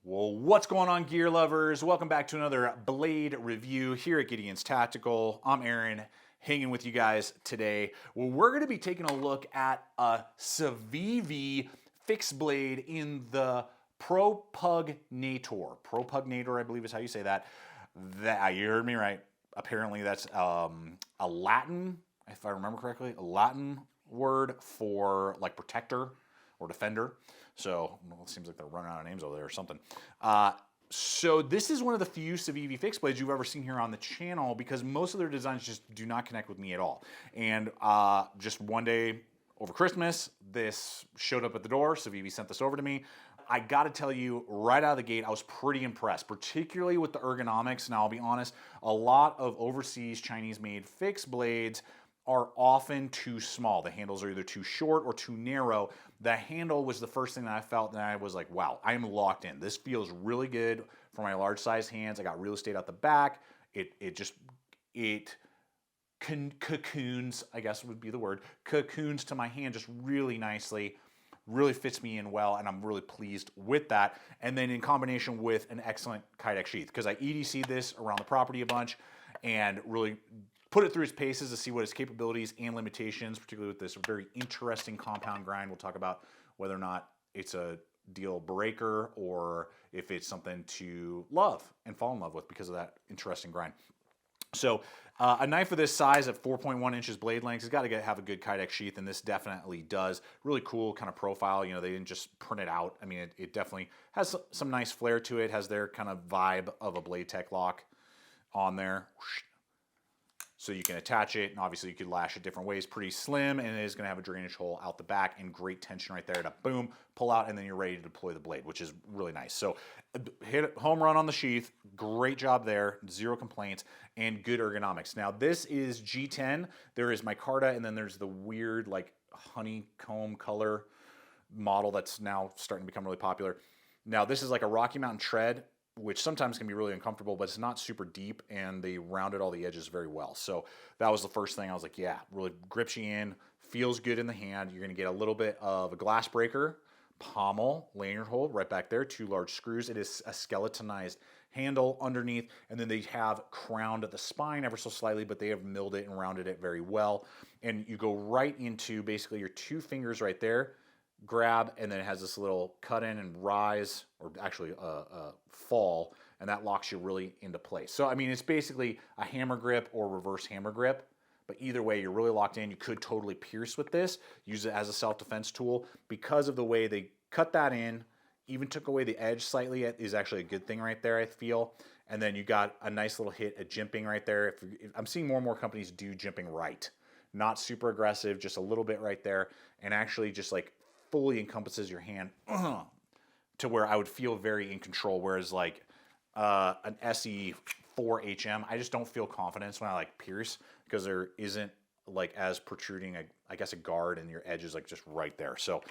Well, what's going on, gear lovers? Welcome back to another blade review here at Gideonstactical. I'm Aaron, hanging with you guys today. Well, we're going to be taking a look at a Civivi fixed blade in the Propugnator. Propugnator, I believe is how you say that. You heard me right. Apparently that's a Latin, if I remember correctly, a Latin word for like protector or defender. So well, it seems like they're running out of names over there or something. So this is one of the few Civivi fixed blades you've ever seen here on the channel because most of their designs just do not connect with me at all. And just one day over Christmas, this showed up at the door. Civivi sent this over to me. I gotta tell you, right out of the gate, I was pretty impressed, particularly with the ergonomics. Now, I'll be honest, a lot of overseas Chinese-made fixed blades are often too small. The handles are either too short or too narrow. The handle was the first thing that I felt, and I was like, wow, I am locked in. This feels really good for my large size hands. I got real estate out the back. It cocoons, I guess would be the word, cocoons to my hand just really nicely, really fits me in well, and I'm really pleased with that. And then in combination with an excellent Kydex sheath, because I EDC'd this around the property a bunch and really put it through its paces to see what its capabilities and limitations, particularly with this very interesting compound grind. We'll talk about whether or not it's a deal breaker or if it's something to love and fall in love with because of that interesting grind. So a knife of this size at 4.1 inches blade length has got to have a good Kydex sheath, and this definitely does. Really cool kind of profile. You know, they didn't just print it out. I mean, it definitely has some nice flair to it, has their kind of vibe of a Blade Tech lock on there. So you can attach it, and obviously you could lash it different ways. Pretty slim, and it is going to have a drainage hole out the back and great tension right there to boom, pull out, and then you're ready to deploy the blade, which is really nice. So hit home run on the sheath. Great job there. Zero complaints and good ergonomics. Now this is G10. There is micarta, and then there's the weird like honeycomb color model that's now starting to become really popular. Now this is like a Rocky Mountain tread, which sometimes can be really uncomfortable, but it's not super deep, and they rounded all the edges very well. So that was the first thing. I was like, yeah, really grips you in, feels good in the hand. You're gonna get a little bit of a glass breaker, pommel, lanyard hole right back there, 2 large screws. It is a skeletonized handle underneath, and then they have crowned at the spine ever so slightly, but they have milled it and rounded it very well. And you go right into basically your 2 fingers right there, grab, and then it has this little cut in and rise, or actually fall, and that locks you really into place. So I mean, it's basically a hammer grip or reverse hammer grip, but either way, you're really locked in. You could totally pierce with this, use it as a self-defense tool. Because of the way they cut that in, even took away the edge slightly, is actually a good thing right there, I feel. And then you got a nice little hit at jimping right there. If I'm seeing more and more companies do jimping right, not super aggressive, just a little bit right there, and actually just like fully encompasses your hand to where I would feel very in control. Whereas like an SE4HM, I just don't feel confidence when I like pierce because there isn't like as protruding, I guess, a guard, and your edge is like just right there. So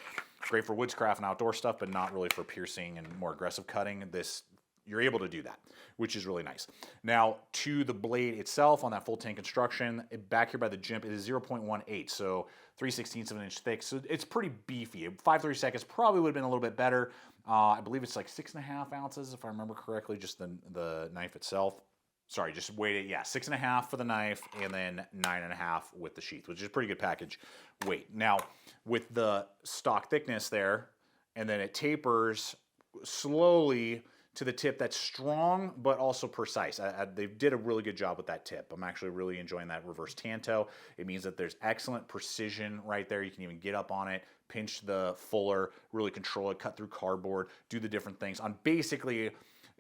great for woodscraft and outdoor stuff, but not really for piercing and more aggressive cutting. This, you're able to do that, which is really nice. Now to the blade itself on that full tank construction, back here by the jimp, it is 0.18, so 3/16 of an inch thick. So it's pretty beefy. 5/32 probably would have been a little bit better. I believe it's like 6.5 ounces, if I remember correctly, just the knife itself. Sorry, just weighed it, yeah, 6.5 for the knife, and then 9.5 with the sheath, which is a pretty good package weight. Now, with the stock thickness there, and then it tapers slowly to the tip that's strong, but also precise. They did a really good job with that tip. I'm actually really enjoying that reverse tanto. It means that there's excellent precision right there. You can even get up on it, pinch the fuller, really control it, cut through cardboard, do the different things on basically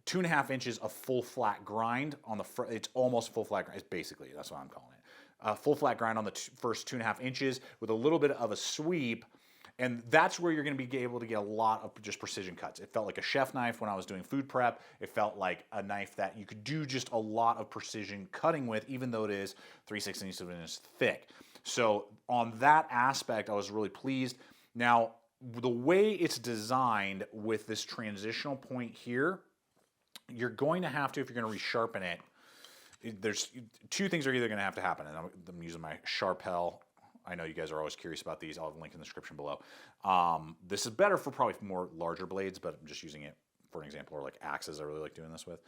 2.5 inches of full flat grind on the front. It's almost full flat grind. It's basically, that's what I'm calling it. Full flat grind on the first 2.5 inches with a little bit of a sweep. And that's where you're going to be able to get a lot of just precision cuts. It felt like a chef knife when I was doing food prep. It felt like a knife that you could do just a lot of precision cutting with, even though it is 3/16 of an inch thick. So on that aspect, I was really pleased. Now, the way it's designed with this transitional point here, you're going to have to, if you're going to resharpen it, there's 2 things are either going to have to happen. And I'm using my Sharpel. I know you guys are always curious about these. I'll have a link in the description below. This is better for probably more larger blades, but I'm just using it for an example, or like axes I really like doing this with.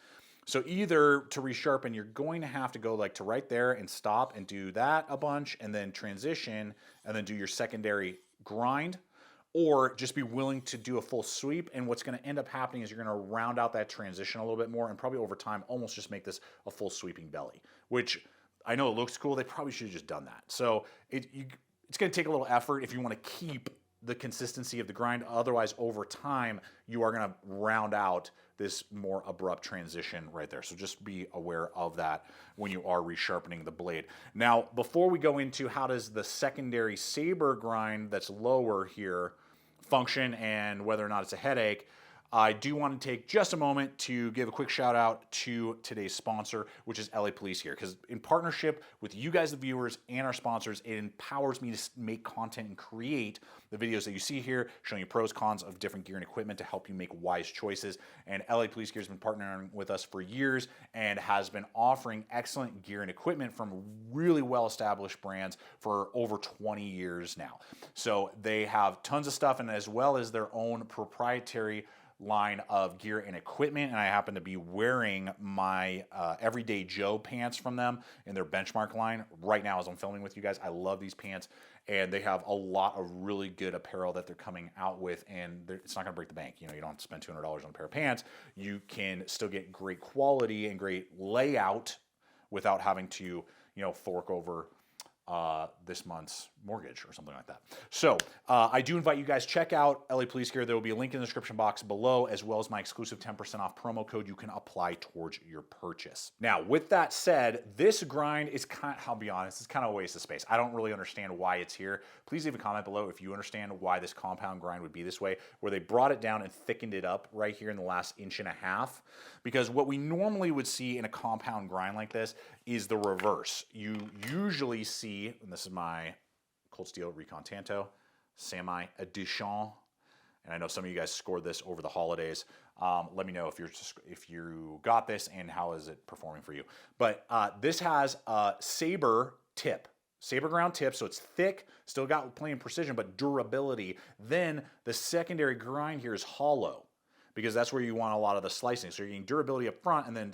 So either to resharpen, you're going to have to go like to right there and stop and do that a bunch and then transition and then do your secondary grind, or just be willing to do a full sweep. And what's going to end up happening is you're going to round out that transition a little bit more and probably over time almost just make this a full sweeping belly, which I know it looks cool. They probably should have just done that. So it's going to take a little effort if you want to keep the consistency of the grind. Otherwise, over time, you are going to round out this more abrupt transition right there. So just be aware of that when you are resharpening the blade. Now, before we go into how does the secondary saber grind that's lower here function and whether or not it's a headache, I do want to take just a moment to give a quick shout out to today's sponsor, which is LA Police Gear, because in partnership with you guys, the viewers, and our sponsors, it empowers me to make content and create the videos that you see here, showing you pros, cons of different gear and equipment to help you make wise choices. And LA Police Gear has been partnering with us for years and has been offering excellent gear and equipment from really well-established brands for over 20 years now. So they have tons of stuff, and as well as their own proprietary line of gear and equipment, and I happen to be wearing my Everyday Joe pants from them in their benchmark line right now as I'm filming with you guys. I love these pants, and they have a lot of really good apparel that they're coming out with, and it's not going to break the bank. You know, you don't have to spend $200 on a pair of pants. You can still get great quality and great layout without having to, you know, fork over this month's mortgage or something like that. So I do invite you guys, check out LA Police Gear. There will be a link in the description box below, as well as my exclusive 10% off promo code you can apply towards your purchase. Now, with that said, this grind is I'll be honest, it's kind of a waste of space. I don't really understand why it's here. Please leave a comment below if you understand why this compound grind would be this way, where they brought it down and thickened it up right here in the last 1.5 inches. Because what we normally would see in a compound grind like this is the reverse. You usually see, and this is my Cold Steel Recon Tanto Semi Edition, and I know some of you guys scored this over the holidays. Let me know if you got this and how is it performing for you. But this has a saber tip, saber ground tip, so it's thick, still got plenty of precision, but durability. Then the secondary grind here is hollow, because that's where you want a lot of the slicing. So you're getting durability up front and then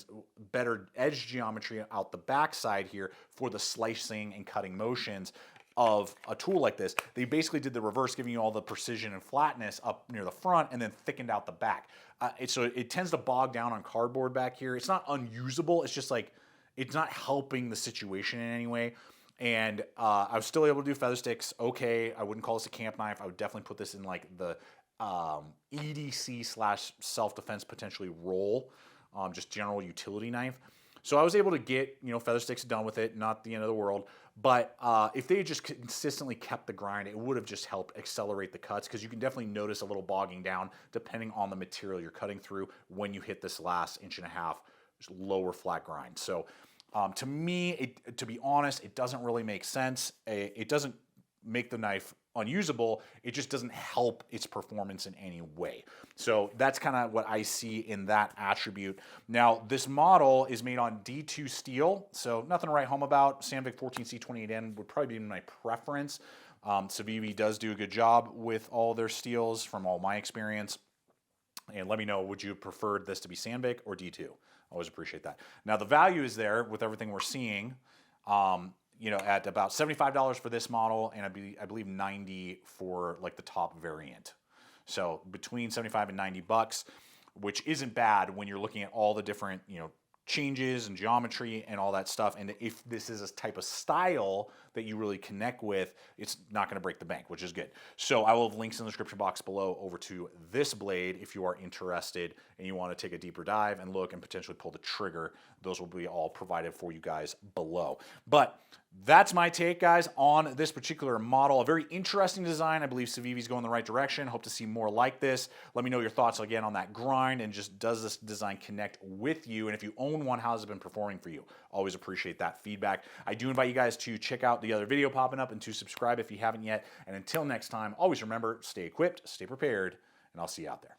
better edge geometry out the back side here for the slicing and cutting motions of a tool like this. They basically did the reverse, giving you all the precision and flatness up near the front and then thickened out the back. So it tends to bog down on cardboard back here. It's not unusable. It's just like, it's not helping the situation in any way. And I was still able to do feather sticks. Okay, I wouldn't call this a camp knife. I would definitely put this in like the EDC / self-defense potentially role, just general utility knife. So I was able to get, you know, feather sticks done with it, not the end of the world. But if they had just consistently kept the grind, it would have just helped accelerate the cuts, because you can definitely notice a little bogging down depending on the material you're cutting through when you hit this last 1.5 inches lower flat grind. So to me, to be honest, it doesn't really make sense. It doesn't make the knife unusable. It just doesn't help its performance in any way. So that's kind of what I see in that attribute. Now, this model is made on D2 steel, so nothing to write home about. Sandvik 14C28N would probably be my preference. Civivi does do a good job with all their steels from all my experience. And let me know, would you have preferred this to be Sandvik or D2? Always appreciate that. Now, the value is there with everything we're seeing. You know, at about $75 for this model, and I believe $90 for like the top variant. So between $75 and $90, which isn't bad when you're looking at all the different, you know, changes and geometry and all that stuff. And if this is a type of style that you really connect with, it's not going to break the bank, which is good. So I will have links in the description box below over to this blade if you are interested and you want to take a deeper dive and look and potentially pull the trigger. Those will be all provided for you guys below. But that's my take, guys, on this particular model. A very interesting design. I believe Civivi's going the right direction. Hope to see more like this. Let me know your thoughts again on that grind, and just does this design connect with you? And if you own one, how has it been performing for you? Always appreciate that feedback. I do invite you guys to check out the other video popping up and to subscribe if you haven't yet. And until next time, always remember, stay equipped, stay prepared, and I'll see you out there.